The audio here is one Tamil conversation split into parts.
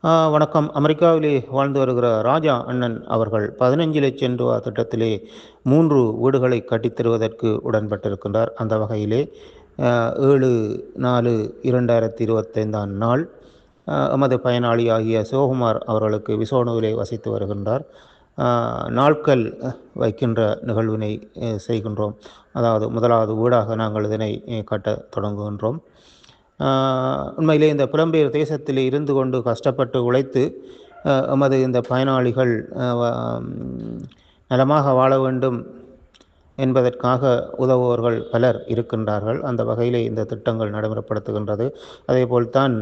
வணக்கம். அமெரிக்காவிலே வாழ்ந்து வருகிற ராஜா அண்ணன் அவர்கள் 15,00,000 திட்டத்திலே 3 வீடுகளை கட்டித் தருவதற்கு உடன்பட்டிருக்கின்றார். அந்த வகையிலே 7/4/2025 நாள் எமது பயனாளி ஆகிய சிவகுமார் அவர்களுக்கு விசோணுவிலே வசித்து வருகின்றார். நாட்கள் வைக்கின்ற நிகழ்வினை செய்கின்றோம். அதாவது முதலாவது வீடாக நாங்கள் இதனை கட்டத் தொடங்குகின்றோம். உண்மையிலே இந்த புலம்பெயர் தேசத்தில் இருந்து கொண்டு கஷ்டப்பட்டு உழைத்து எமது இந்த பயனாளிகள் நலமாக வாழ வேண்டும் என்பதற்காக உதவுபவர்கள் பலர் இருக்கின்றார்கள். அந்த வகையிலே இந்த திட்டங்கள் நடைமுறைப்படுத்துகின்றது. அதேபோல்தான்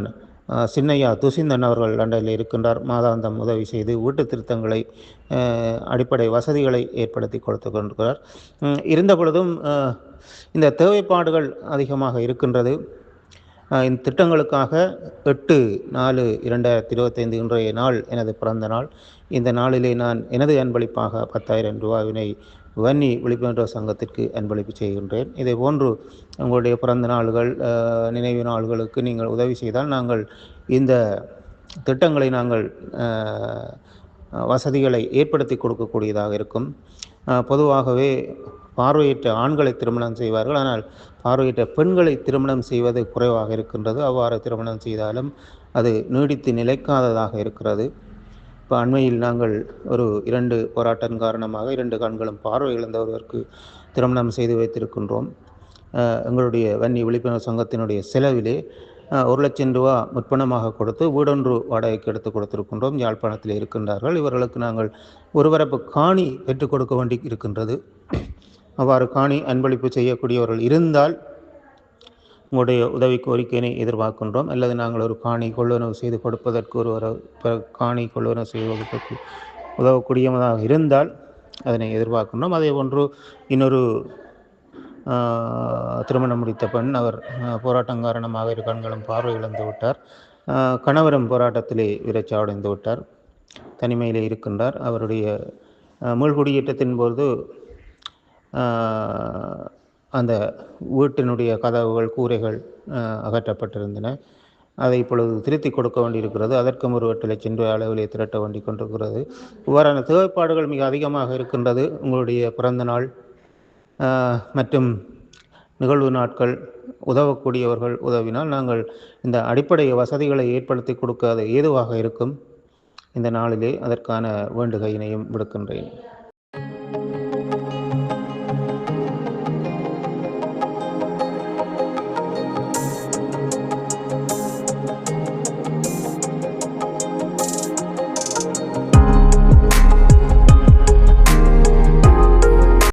சின்னையா துசிந்தன் அவர்கள் லண்டனில் இருக்கின்றார். மாதாந்தம் உதவி செய்து வீட்டு திருத்தங்களை அடிப்படை வசதிகளை ஏற்படுத்தி கொடுத்து கொண்டிருக்கிறார். இருந்த பொழுதும் இந்த தேவைப்பாடுகள் அதிகமாக இருக்கின்றது. இந்த திட்டங்களுக்காக 8/4/2025 இன்றைய நாள் எனது பிறந்த நாள். இந்த நாளிலே நான் எனது அன்பளிப்பாக 10,000 ரூபாவினை வன்னி விழிப்புணர்வு சங்கத்திற்கு அன்பளிப்பு செய்கின்றேன். இதே போன்று உங்களுடைய பிறந்த நாள்கள், நினைவு நாள்களுக்கு நீங்கள் உதவி செய்தால் நாங்கள் இந்த திட்டங்களை நாங்கள் வசதிகளை ஏற்படுத்தி கொடுக்கக்கூடியதாக இருக்கும். பொதுவாகவே பார்வையற்ற ஆண்களை திருமணம் செய்வார்கள், ஆனால் பார்வையற்ற பெண்களை திருமணம் செய்வது குறைவாக இருக்கின்றது. அவ்வாறு திருமணம் செய்தாலும் அது நீடித்து நிலைக்காததாக இருக்கிறது. இப்போ அண்மையில் நாங்கள் ஒரு 2 போராட்டம் காரணமாக 2 கண்களும் பார்வை இழந்த ஒருவருக்கு திருமணம் செய்து வைத்திருக்கின்றோம். எங்களுடைய வன்னி விழிப்புணர்வு சங்கத்தினுடைய செலவிலே 1,00,000 ரூபா முற்பணமாக கொடுத்து வீடொன்று வாடகைக்கு எடுத்து கொடுத்திருக்கின்றோம். யாழ்ப்பாணத்தில் இருக்கின்றார்கள். இவர்களுக்கு நாங்கள் ஒருவரப்பு காணி பெற்றுக் கொடுக்க வேண்டி இருக்கின்றது. அவ்வாறு காணி அன்பளிப்பு செய்யக்கூடியவர்கள் இருந்தால் உங்களுடைய உதவி கோரிக்கையினை எதிர்பார்க்கின்றோம். அல்லது நாங்கள் ஒரு காணி கொள்வனவு செய்து கொடுப்பதற்கு காணி கொள்வனவு செய்வதற்கு உதவக்கூடியதாக இருந்தால் அதனை எதிர்பார்க்கின்றோம். அதே போன்று இன்னொரு திருமணம் முடித்த பெண், அவர் போராட்டம் காரணமாக 2 கண்களும் பார்வை இழந்து விட்டார். கணவரும் போராட்டத்திலே விரைச்சாவடைந்து விட்டார். தனிமையிலே இருக்கின்றார். அவருடைய மீள்குடியேற்றத்தின் போது அந்த வீட்டினுடைய கதவுகள், கூரைகள் அகற்றப்பட்டிருந்தன. அதை இப்பொழுது திருத்தி கொடுக்க வேண்டியிருக்கிறது. அதற்கும் ஒரு 8,00,000 ரூபாய் அளவிலே திரட்ட வேண்டி கொண்டிருக்கிறது. இவ்வாறான தேவைப்பாடுகள் மிக அதிகமாக இருக்கின்றது. உங்களுடைய பிறந்த நாள் மற்றும் நிகழ்வு நாட்கள் உதவக்கூடியவர்கள் உதவினால் நாங்கள் இந்த அடிப்படை வசதிகளை ஏற்படுத்தி கொடுக்க அது ஏதுவாக இருக்கும். இந்த நாளிலே அதற்கான வேண்டுகையினையும் விடுக்கின்றேன்.